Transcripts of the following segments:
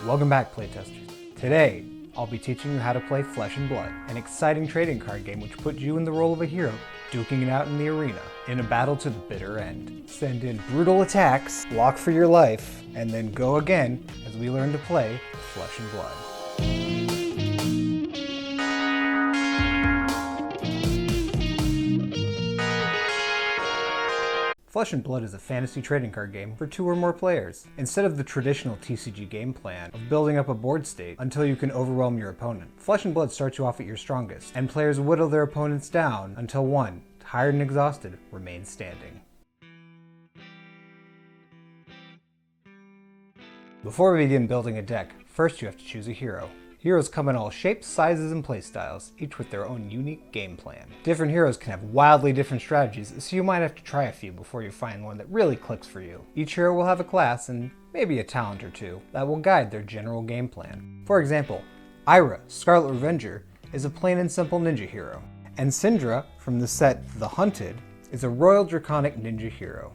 Welcome back, playtesters. Today, I'll be teaching you how to play Flesh and Blood, an exciting trading card game which puts you in the role of a hero, duking it out in the arena, in a battle to the bitter end. Send in brutal attacks, block for your life, and then go again as we learn to play Flesh and Blood. Flesh and Blood is a fantasy trading card game for 2 or more players. Instead of the traditional TCG game plan of building up a board state until you can overwhelm your opponent, Flesh and Blood starts you off at your strongest, and players whittle their opponents down until one, tired and exhausted, remains standing. Before we begin building a deck, first you have to choose a hero. Heroes come in all shapes, sizes, and playstyles, each with their own unique game plan. Different heroes can have wildly different strategies, so you might have to try a few before you find one that really clicks for you. Each hero will have a class, and maybe a talent or two, that will guide their general game plan. For example, Ira, Scarlet Revenger, is a plain and simple ninja hero, and Syndra, from the set The Hunted, is a royal draconic ninja hero.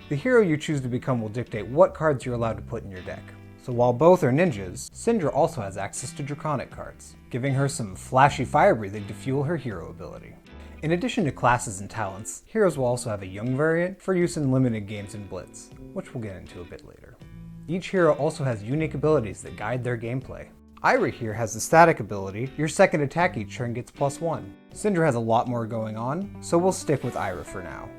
The hero you choose to become will dictate what cards you're allowed to put in your deck. So while both are ninjas, Syndra also has access to draconic cards, giving her some flashy fire breathing to fuel her hero ability. In addition to classes and talents, heroes will also have a young variant for use in limited games and Blitz, which we'll get into a bit later. Each hero also has unique abilities that guide their gameplay. Ira here has the static ability, your second attack each turn gets +1. Syndra has a lot more going on, so we'll stick with Ira for now.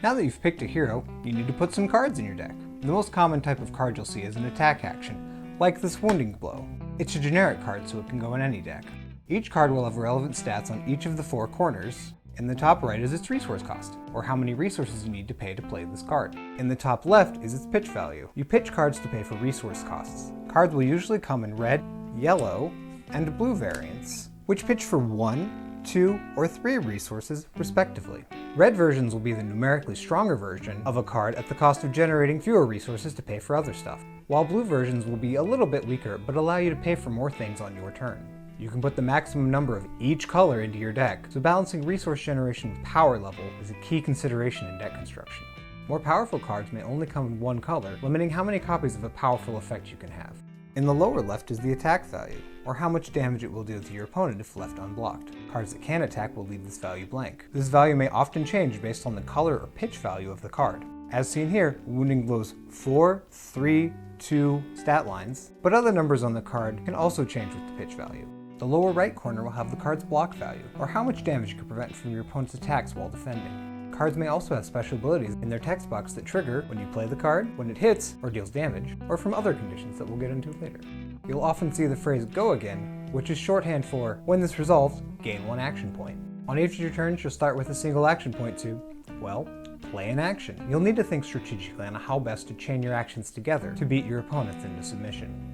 Now that you've picked a hero, you need to put some cards in your deck. The most common type of card you'll see is an attack action, like this Wounding Blow. It's a generic card, so it can go in any deck. Each card will have relevant stats on each of the 4 corners. In the top right is its resource cost, or how many resources you need to pay to play this card. In the top left is its pitch value. You pitch cards to pay for resource costs. Cards will usually come in red, yellow, and blue variants, which pitch for 1, 2, or 3 resources respectively. Red versions will be the numerically stronger version of a card at the cost of generating fewer resources to pay for other stuff, while blue versions will be a little bit weaker but allow you to pay for more things on your turn. You can put the maximum number of each color into your deck, so balancing resource generation with power level is a key consideration in deck construction. More powerful cards may only come in one color, limiting how many copies of a powerful effect you can have. In the lower left is the attack value, or how much damage it will do to your opponent if left unblocked. Cards that can attack will leave this value blank. This value may often change based on the color or pitch value of the card. As seen here, Wounding Blow's 4, 3, 2 stat lines, but other numbers on the card can also change with the pitch value. The lower right corner will have the card's block value, or how much damage you can prevent from your opponent's attacks while defending. Cards may also have special abilities in their text box that trigger when you play the card, when it hits or deals damage, or from other conditions that we'll get into later. You'll often see the phrase "go again," which is shorthand for, when this resolves, gain 1 action point. On each of your turns, you'll start with a single action point to, well, play an action. You'll need to think strategically on how best to chain your actions together to beat your opponents into submission.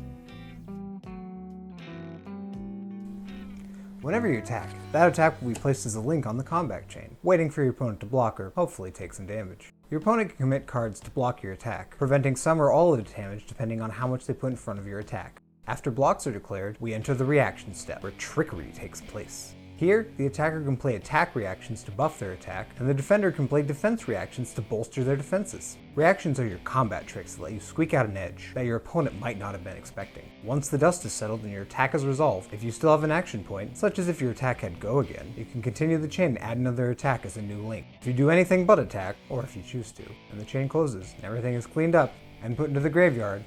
Whenever you attack, that attack will be placed as a link on the combat chain, waiting for your opponent to block or hopefully take some damage. Your opponent can commit cards to block your attack, preventing some or all of the damage depending on how much they put in front of your attack. After blocks are declared, we enter the reaction step, where trickery takes place. Here, the attacker can play attack reactions to buff their attack, and the defender can play defense reactions to bolster their defenses. Reactions are your combat tricks that let you squeak out an edge that your opponent might not have been expecting. Once the dust is settled and your attack is resolved, if you still have an action point, such as if your attack had go again, you can continue the chain and add another attack as a new link. If you do anything but attack, or if you choose to, and the chain closes, and everything is cleaned up and put into the graveyard,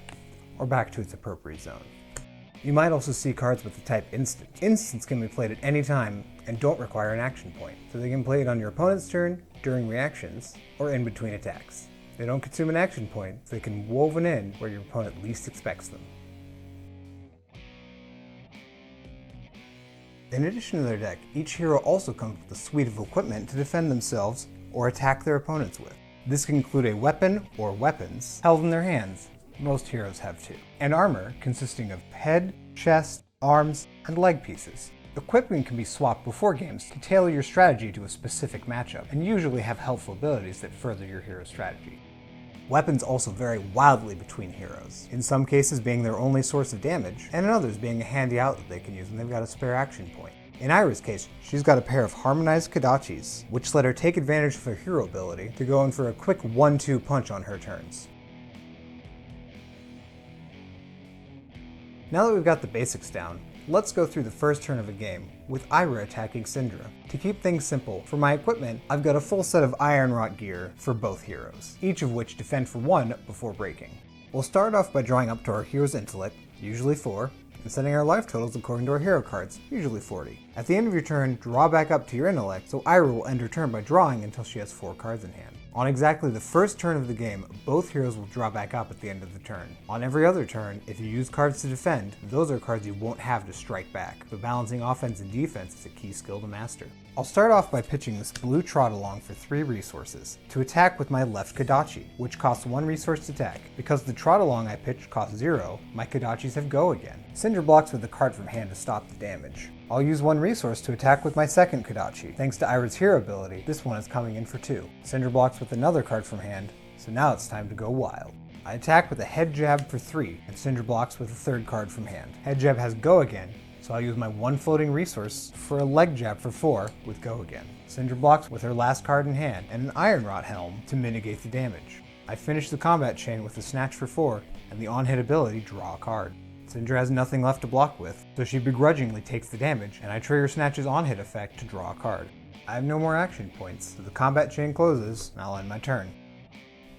or back to its appropriate zone. You might also see cards with the type Instant. Instants can be played at any time and don't require an action point, so they can be played on your opponent's turn, during reactions, or in between attacks. They don't consume an action point, so they can be woven in where your opponent least expects them. In addition to their deck, each hero also comes with a suite of equipment to defend themselves or attack their opponents with. This can include a weapon or weapons held in their hands. Most heroes have 2. And armor consisting of head, chest, arms, and leg pieces. Equipment can be swapped before games to tailor your strategy to a specific matchup, and usually have helpful abilities that further your hero's strategy. Weapons also vary wildly between heroes, in some cases being their only source of damage, and in others being a handy out that they can use when they've got a spare action point. In Ira's case, she's got a pair of harmonized Kodachis, which let her take advantage of her hero ability to go in for a quick 1-2 punch on her turns. Now that we've got the basics down, let's go through the first turn of a game, with Ira attacking Syndra. To keep things simple, for my equipment, I've got a full set of Ironrot gear for both heroes, each of which defend for 1 before breaking. We'll start off by drawing up to our hero's intellect, usually 4, and setting our life totals according to our hero cards, usually 40. At the end of your turn, draw back up to your intellect, so Ira will end her turn by drawing until she has 4 cards in hand. On exactly the first turn of the game, both heroes will draw back up at the end of the turn. On every other turn, if you use cards to defend, those are cards you won't have to strike back, but balancing offense and defense is a key skill to master. I'll start off by pitching this blue Trot-Along for 3 resources, to attack with my left Kodachi, which costs 1 resource to attack. Because the Trot-Along I pitched costs 0, my Kodachis have Go again. Syndra blocks with a card from hand to stop the damage. I'll use 1 resource to attack with my second Kodachi. Thanks to Ira's hero ability, this one is coming in for 2. Syndra blocks with another card from hand, so now it's time to go wild. I attack with a Head Jab for 3, and Syndra blocks with a 3rd card from hand. Head Jab has Go again, so I'll use my 1 floating resource for a Leg Jab for 4 with Go again. Syndra blocks with her last card in hand, and an Ironrot Helm to mitigate the damage. I finish the combat chain with a Snatch for 4, and the on-hit ability Draw a Card. Syndra has nothing left to block with, so she begrudgingly takes the damage, and I trigger Snatch's on-hit effect to draw a card. I have no more action points, so the combat chain closes, and I'll end my turn.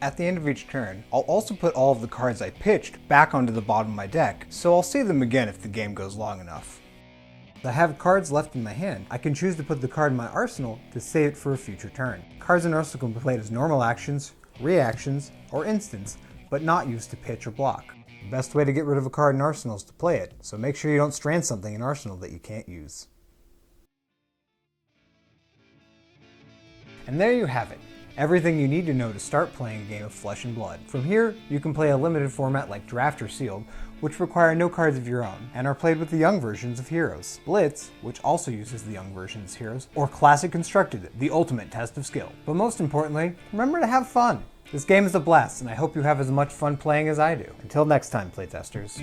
At the end of each turn, I'll also put all of the cards I pitched back onto the bottom of my deck, so I'll save them again if the game goes long enough. If I have cards left in my hand, I can choose to put the card in my arsenal to save it for a future turn. Cards in arsenal can be played as normal actions, reactions, or instants, but not used to pitch or block. The best way to get rid of a card in Arsenal is to play it, so make sure you don't strand something in Arsenal that you can't use. And there you have it. Everything you need to know to start playing a game of Flesh and Blood. From here, you can play a limited format like Draft or Sealed, which require no cards of your own, and are played with the young versions of heroes. Blitz, which also uses the young versions of heroes, or Classic Constructed, the ultimate test of skill. But most importantly, remember to have fun. This game is a blast, and I hope you have as much fun playing as I do. Until next time, playtesters.